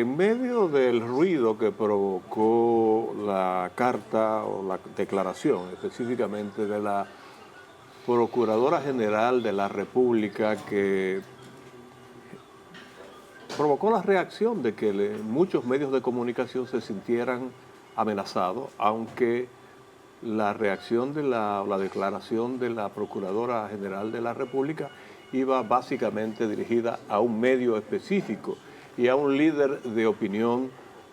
En medio del ruido que provocó la carta o la declaración, específicamente de la Procuradora General de la República, que provocó la reacción de que muchos medios de comunicación se sintieran amenazados, aunque la reacción de la declaración de la Procuradora General de la República iba básicamente dirigida a un medio específico y a un líder de opinión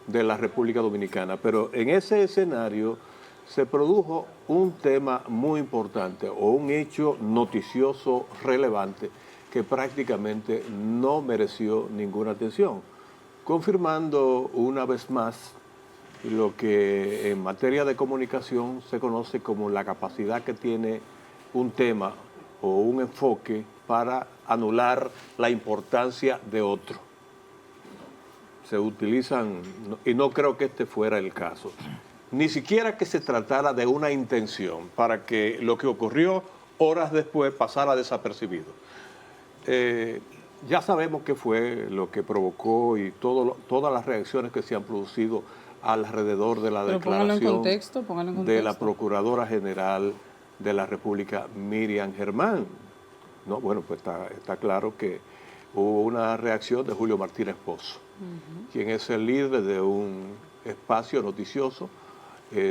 de la República Dominicana. Pero en ese escenario se produjo un tema muy importante o un hecho noticioso relevante que prácticamente no mereció ninguna atención, confirmando una vez más lo que en materia de comunicación se conoce como la capacidad que tiene un tema o un enfoque para anular la importancia de otro. Se utilizan, y no creo que este fuera el caso, ni siquiera que se tratara de una intención para que lo que ocurrió horas después pasara desapercibido. Ya sabemos qué fue lo que provocó y todas las reacciones que se han producido alrededor de la declaración de la Procuradora General de la República, Miriam Germán. No, bueno, pues está claro que hubo una reacción de Julio Martínez Pozo, quien es el líder de un espacio noticioso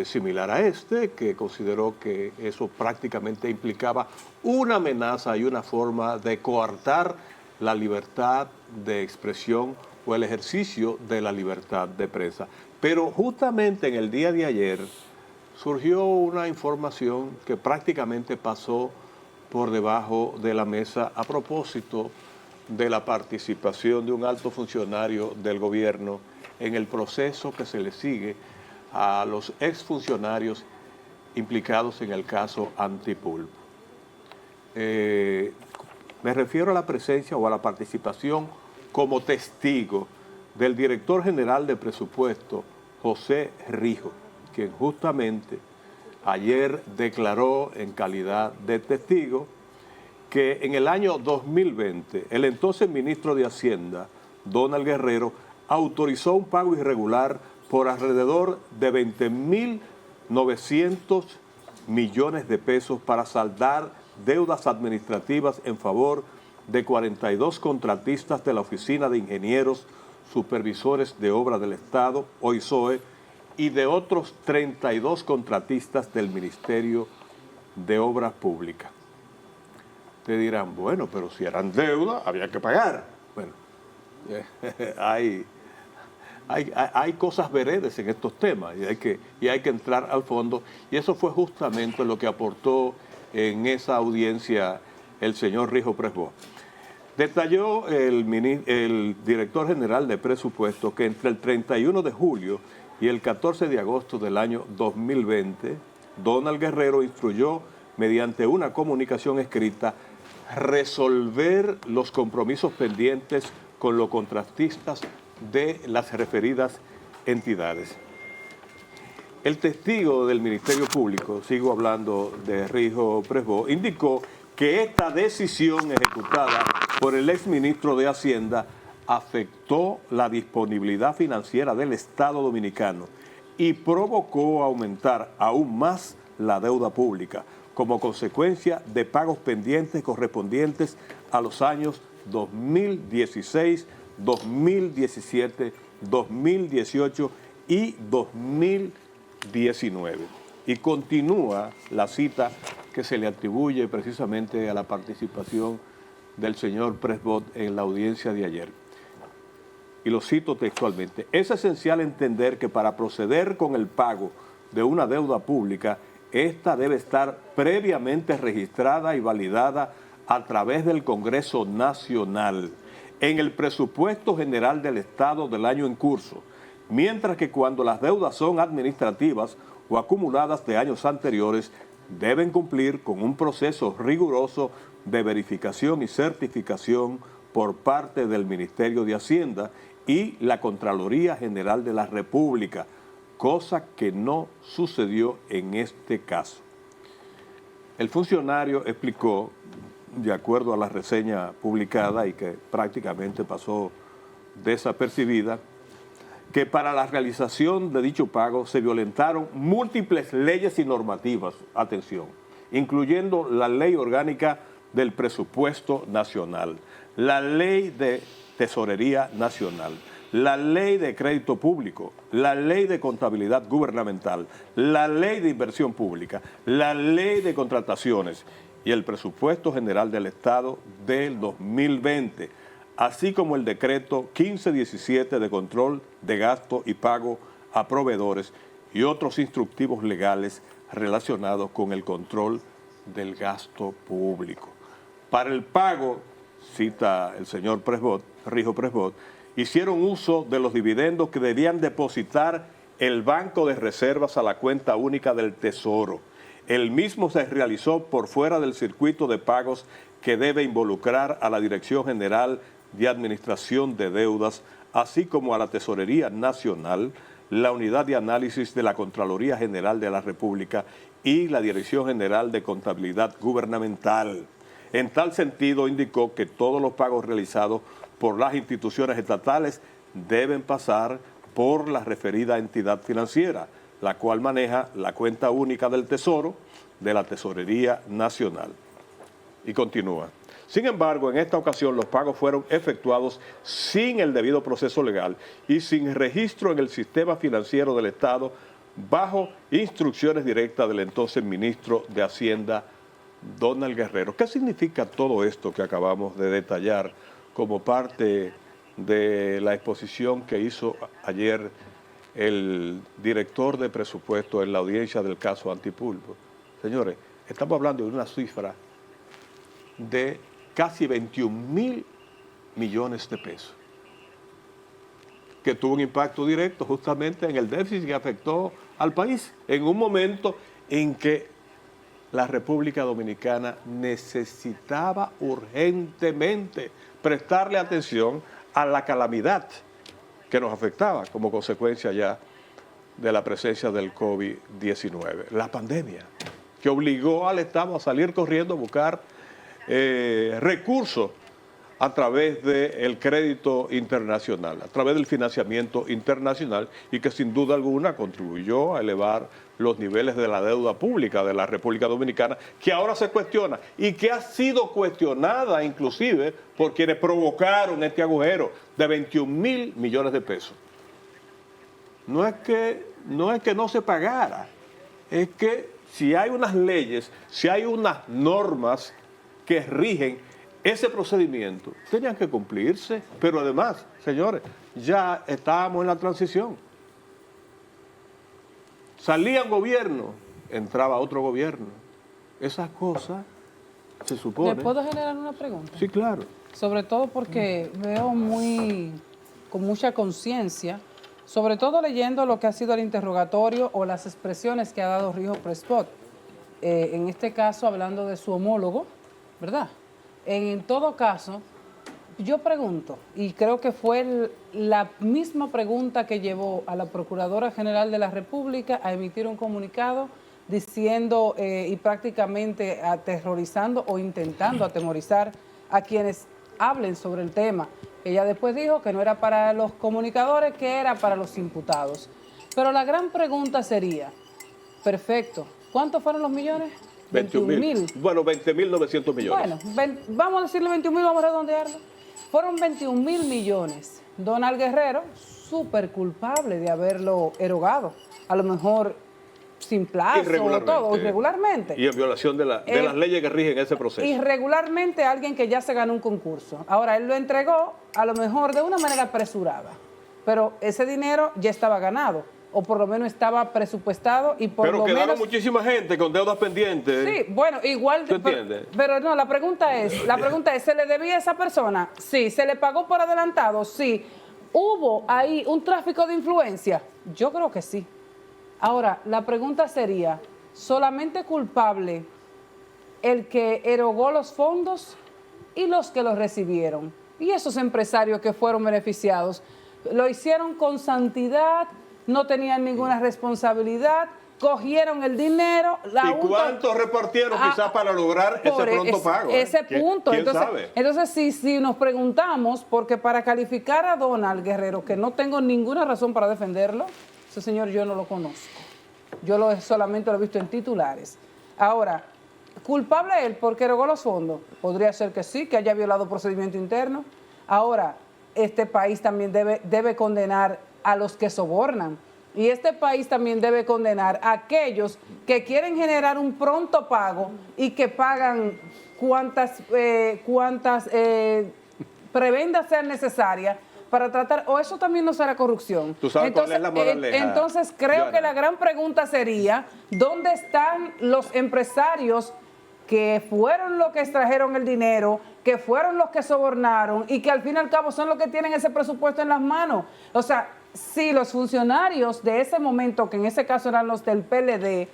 similar a este, que consideró que eso prácticamente implicaba una amenaza y una forma de coartar la libertad de expresión o el ejercicio de la libertad de prensa. Pero justamente en el día de ayer surgió una información que prácticamente pasó por debajo de la mesa a propósito de la participación de un alto funcionario del gobierno en el proceso que se le sigue a los exfuncionarios implicados en el caso Antipulpo. Me refiero a la presencia o a la participación como testigo del director general de presupuesto, José Rijo, quien justamente ayer declaró en calidad de testigo que en el año 2020 el entonces ministro de Hacienda, Donald Guerrero, autorizó un pago irregular por alrededor de 20.900 millones de pesos para saldar deudas administrativas en favor de 42 contratistas de la Oficina de Ingenieros Supervisores de Obras del Estado, OISOE, y de otros 32 contratistas del Ministerio de Obras Públicas. Te dirán, bueno, pero si eran deuda, había que pagar. Bueno, hay cosas veredes en estos temas y hay que entrar al fondo. Y eso fue justamente lo que aportó en esa audiencia el señor Rijo Presbó. Detalló el director general de presupuesto que entre el 31 de julio y el 14 de agosto del año 2020, Donald Guerrero instruyó mediante una comunicación escrita resolver los compromisos pendientes con los contratistas de las referidas entidades. El testigo del Ministerio Público, sigo hablando de Rijo Presbó, indicó que esta decisión ejecutada por el exministro de Hacienda afectó la disponibilidad financiera del Estado Dominicano y provocó aumentar aún más la deuda pública como consecuencia de pagos pendientes correspondientes a los años 2016, 2017, 2018 y 2019. Y continúa la cita que se le atribuye precisamente a la participación del señor Presbó en la audiencia de ayer. Y lo cito textualmente: es esencial entender que para proceder con el pago de una deuda pública, esta debe estar previamente registrada y validada a través del Congreso Nacional en el presupuesto general del Estado del año en curso, mientras que cuando las deudas son administrativas o acumuladas de años anteriores, deben cumplir con un proceso riguroso de verificación y certificación por parte del Ministerio de Hacienda y la Contraloría General de la República, cosa que no sucedió en este caso. El funcionario explicó, de acuerdo a la reseña publicada y que prácticamente pasó desapercibida, que para la realización de dicho pago se violentaron múltiples leyes y normativas, atención, incluyendo la Ley Orgánica del Presupuesto Nacional, la Ley de Tesorería Nacional, la Ley de Crédito Público, la Ley de Contabilidad Gubernamental, la Ley de Inversión Pública, la Ley de Contrataciones y el Presupuesto General del Estado del 2020, así como el Decreto 1517 de control de gasto y pago a proveedores y otros instructivos legales relacionados con el control del gasto público. Para el pago, cita el señor Rijo Presbot, hicieron uso de los dividendos que debían depositar el Banco de Reservas a la cuenta única del Tesoro. El mismo se realizó por fuera del circuito de pagos que debe involucrar a la Dirección General de Administración de Deudas, así como a la Tesorería Nacional, la Unidad de Análisis de la Contraloría General de la República y la Dirección General de Contabilidad Gubernamental. En tal sentido, indicó que todos los pagos realizados por las instituciones estatales deben pasar por la referida entidad financiera, la cual maneja la cuenta única del Tesoro de la Tesorería Nacional. Y continúa. Sin embargo, en esta ocasión los pagos fueron efectuados sin el debido proceso legal y sin registro en el sistema financiero del Estado, bajo instrucciones directas del entonces ministro de Hacienda, Donald Guerrero. ¿Qué significa todo esto que acabamos de detallar como parte de la exposición que hizo ayer el director de presupuesto en la audiencia del caso Antipulpo? Señores, estamos hablando de una cifra de casi 21.000 millones de pesos, que tuvo un impacto directo justamente en el déficit que afectó al país, en un momento en que la República Dominicana necesitaba urgentemente prestarle atención a la calamidad que nos afectaba como consecuencia ya de la presencia del COVID-19, la pandemia, que obligó al Estado a salir corriendo a buscar recursos a través del crédito internacional, a través del financiamiento internacional, y que sin duda alguna contribuyó a elevar los niveles de la deuda pública de la República Dominicana, que ahora se cuestiona y que ha sido cuestionada inclusive por quienes provocaron este agujero de 21.000 millones de pesos. No es que no se pagara, es que si hay unas leyes, si hay unas normas que rigen ese procedimiento, tenían que cumplirse, pero además, señores, ya estábamos en la transición. Salía un gobierno, entraba otro gobierno. Esas cosas se supone. ¿Le puedo generar una pregunta? Sí, claro. Sobre todo porque veo con mucha conciencia, sobre todo leyendo lo que ha sido el interrogatorio o las expresiones que ha dado Rijo Presbot. En este caso, hablando de su homólogo, ¿verdad? En todo caso, yo pregunto, y creo que fue la misma pregunta que llevó a la Procuradora General de la República a emitir un comunicado diciendo y prácticamente aterrorizando o intentando atemorizar a quienes hablen sobre el tema. Ella después dijo que no era para los comunicadores, que era para los imputados. Pero la gran pregunta sería, perfecto, ¿cuántos fueron los millones? 21.000. Bueno, 20.900 millones. Bueno, vamos a decirle 21.000, vamos a redondearlo. Fueron 21.000 millones. Donald Guerrero, súper culpable de haberlo erogado. A lo mejor sin plazo o todo, irregularmente. Y en violación de las leyes que rigen ese proceso. Irregularmente a alguien que ya se ganó un concurso. Ahora, él lo entregó a lo mejor de una manera apresurada. Pero ese dinero ya estaba ganado. O por lo menos estaba presupuestado y por pero lo menos... Pero quedaron muchísima gente con deudas pendientes. Sí, bueno, igual... ¿Tú entiendes? Pero no, la pregunta es, ¿se le debía a esa persona? Sí. ¿Se le pagó por adelantado? Sí. ¿Hubo ahí un tráfico de influencia? Yo creo que sí. Ahora, la pregunta sería, ¿solamente culpable el que erogó los fondos y los que los recibieron? Y esos empresarios que fueron beneficiados, ¿lo hicieron con santidad? ¿No tenían ninguna responsabilidad? cogieron el dinero. ¿Y cuántos repartieron quizás para lograr ese pronto pago? Ese punto. ¿Quién sabe? Entonces si nos preguntamos, porque para calificar a Donald Guerrero, que no tengo ninguna razón para defenderlo, ese señor yo no lo conozco. Solamente lo he visto en titulares. Ahora, ¿culpable él porque erogó los fondos? Podría ser que sí, que haya violado procedimiento interno. Ahora, este país también debe condenar a los que sobornan. Y este país también debe condenar a aquellos que quieren generar un pronto pago y que pagan cuantas prebendas sean necesarias para tratar, o eso también no será corrupción. ¿Tú sabes cuál es la moraleja? Entonces creo que la gran pregunta sería, ¿dónde están los empresarios que fueron los que extrajeron el dinero, que fueron los que sobornaron y que al fin y al cabo son los que tienen ese presupuesto en las manos? O sea, si los funcionarios de ese momento, que en ese caso eran los del PLD,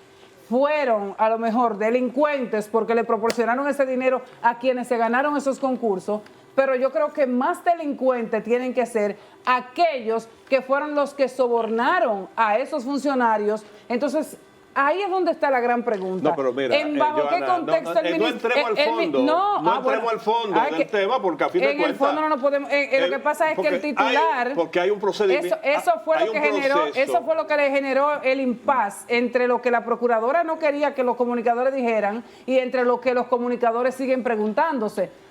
fueron a lo mejor delincuentes porque le proporcionaron ese dinero a quienes se ganaron esos concursos, pero yo creo que más delincuentes tienen que ser aquellos que fueron los que sobornaron a esos funcionarios. Entonces, ahí es donde está la gran pregunta. No, pero mira, ¿bajo qué contexto el ministro? No entremos al fondo, no entremos al fondo del tema, porque a fin de cuentas... En el fondo no nos podemos... lo que pasa es que el titular... Porque hay un procedimiento... Eso fue lo que le generó el impasse entre lo que la procuradora no quería que los comunicadores dijeran y entre lo que los comunicadores siguen preguntándose.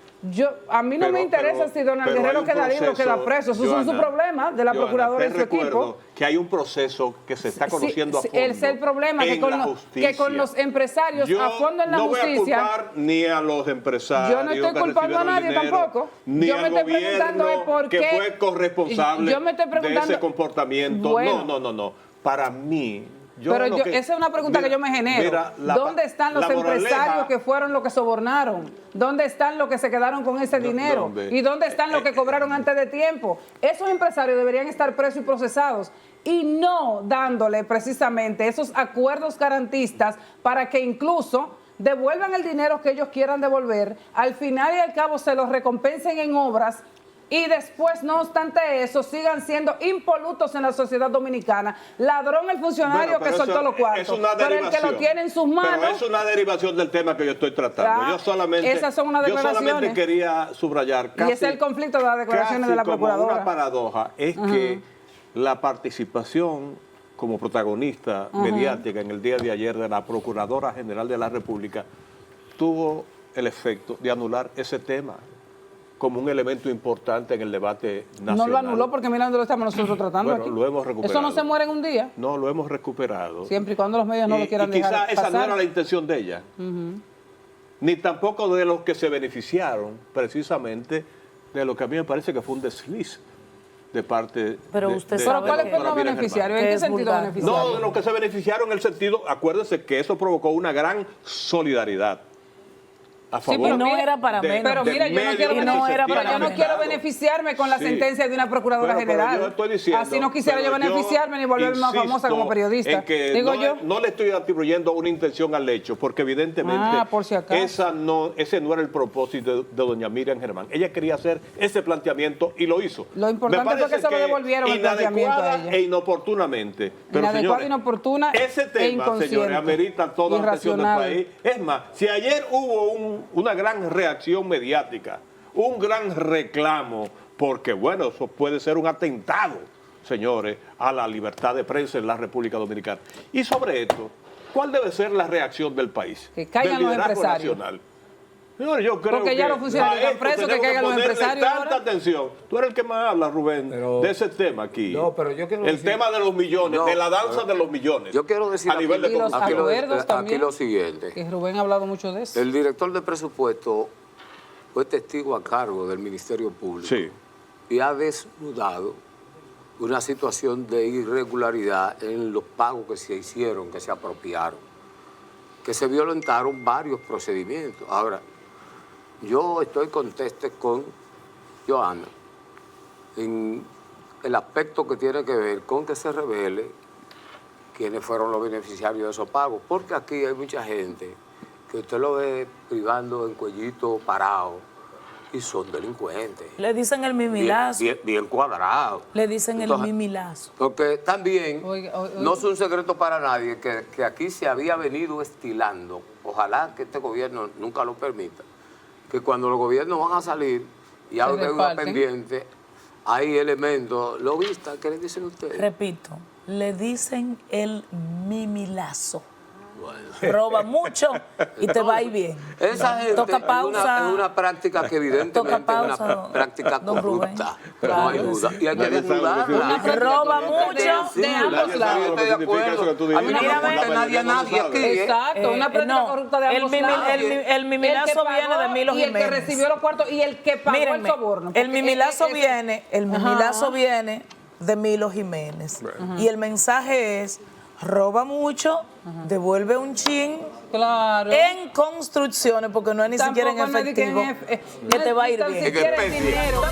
A mí no me interesa si Donald Guerrero queda libre o queda preso. Esos son sus problemas de la procuradora y su equipo. Que hay un proceso que se está conociendo a fondo. Ese es el problema, que con los empresarios a fondo en la justicia. No voy a culpar ni a los empresarios. Yo no estoy culpando a nadie tampoco. Ni yo me al estoy preguntando por qué. Que fue corresponsable de ese comportamiento. Bueno, no. Para mí. Esa es una pregunta que yo me genero. ¿Dónde están los empresarios que fueron los que sobornaron? ¿Dónde están los que se quedaron con ese dinero? ¿Y dónde están los que cobraron antes de tiempo? Esos empresarios deberían estar presos y procesados y no dándole precisamente esos acuerdos garantistas para que incluso devuelvan el dinero que ellos quieran devolver, al final y al cabo se los recompensen en obras y después, no obstante eso, sigan siendo impolutos en la sociedad dominicana. Ladrón el funcionario que soltó los cuartos, pero el que lo tiene en sus manos... Pero es una derivación del tema que yo estoy tratando. Esas son unas declaraciones. Yo solamente quería subrayar casi... Y ese es el conflicto de las declaraciones de la procuradora. Como una paradoja es que la participación como protagonista mediática en el día de ayer de la Procuradora General de la República tuvo el efecto de anular ese tema como un elemento importante en el debate nacional. No lo anuló porque mira dónde lo estamos nosotros tratando aquí. Lo hemos recuperado. Eso no se muere en un día. No, lo hemos recuperado. Siempre y cuando los medios no lo quieran dejar pasar. Quizá esa no era la intención de ella. Ni tampoco de los que se beneficiaron precisamente de lo que a mí me parece que fue un desliz de parte pero usted sabe ¿cuáles fueron los beneficiarios? ¿En qué sentido beneficiarios? No, de los que se beneficiaron en el sentido, acuérdense que eso provocó una gran solidaridad a favor. Sí, pero no era para menos. Pero mira, yo no quiero beneficiarme con la sentencia de una procuradora general. Yo estoy diciendo, así no quisiera yo beneficiarme ni volverme más famosa como periodista. En que no le estoy atribuyendo una intención al hecho, porque evidentemente por si acaso. ese no era el propósito de doña Miriam Germán. Ella quería hacer ese planteamiento y lo hizo. Lo importante fue que se lo devolvieron el planteamiento a ella. E inoportunamente. Pero inadecuada, inoportuna ese tema, señores, amerita toda la atención del país. Es más, si ayer hubo una gran reacción mediática, un gran reclamo, porque bueno, eso puede ser un atentado, señores, a la libertad de prensa en la República Dominicana. Y sobre esto, ¿cuál debe ser la reacción del país? Que caigan del los liderazgo empresarios. Nacional. Señores, yo creo porque ya los funcionarios están presos, que caigan los empresarios tanta atención. Tú eres el que más habla, Rubén, de ese tema aquí. No, pero yo quiero decir, tema de los millones, de la danza de los millones. Yo quiero decir a nivel de aquí lo siguiente. Que Rubén ha hablado mucho de eso. El director de presupuesto fue testigo a cargo del Ministerio Público. Sí. Y ha desnudado una situación de irregularidad en los pagos que se hicieron, que se apropiaron, que se violentaron varios procedimientos. Ahora, yo estoy conteste con Johanna en el aspecto que tiene que ver con que se revele quiénes fueron los beneficiarios de esos pagos, porque aquí hay mucha gente que usted lo ve privando en cuellito parado y son delincuentes. Le dicen el Bien, mimilazo. bien cuadrados. Le dicen Entonces, el mimilazo. Porque también Oiga, no es un secreto para nadie que aquí se había venido estilando, ojalá que este gobierno nunca lo permita, que cuando los gobiernos van a salir y hay deuda reparten. pendiente, hay elementos, ¿lo viste? ¿Qué le dicen ustedes? Repito, le dicen el mimilazo. Bueno. Roba mucho y te va a ir bien. Esa gente Toca es pausa. una práctica que evidentemente Toca es pausa, una práctica don Rubén. corrupta. Claro No hay que duda. sí. Y hay que Nadie sabe lo que desnudarla. significa. Roba mucho. De ambos lados. Yo estoy de acuerdo. A mí no me Mírame. gusta nadie a nadie aquí. ¿eh? Exacto, una práctica no, corrupta de ambos el lados. mimilazo El que pagó viene de Milo y el que Jiménez. recibió los cuartos y el que pagó Mírenme, el soborno. el Porque mimilazo ese- viene de Milo Jiménez. Y el mensaje es, roba mucho, devuelve un chin Claro. en construcciones, porque no es ni siquiera en Tampoco nadie que efectivo, en que te va a ir ni tan bien. siquiera en especie. dinero.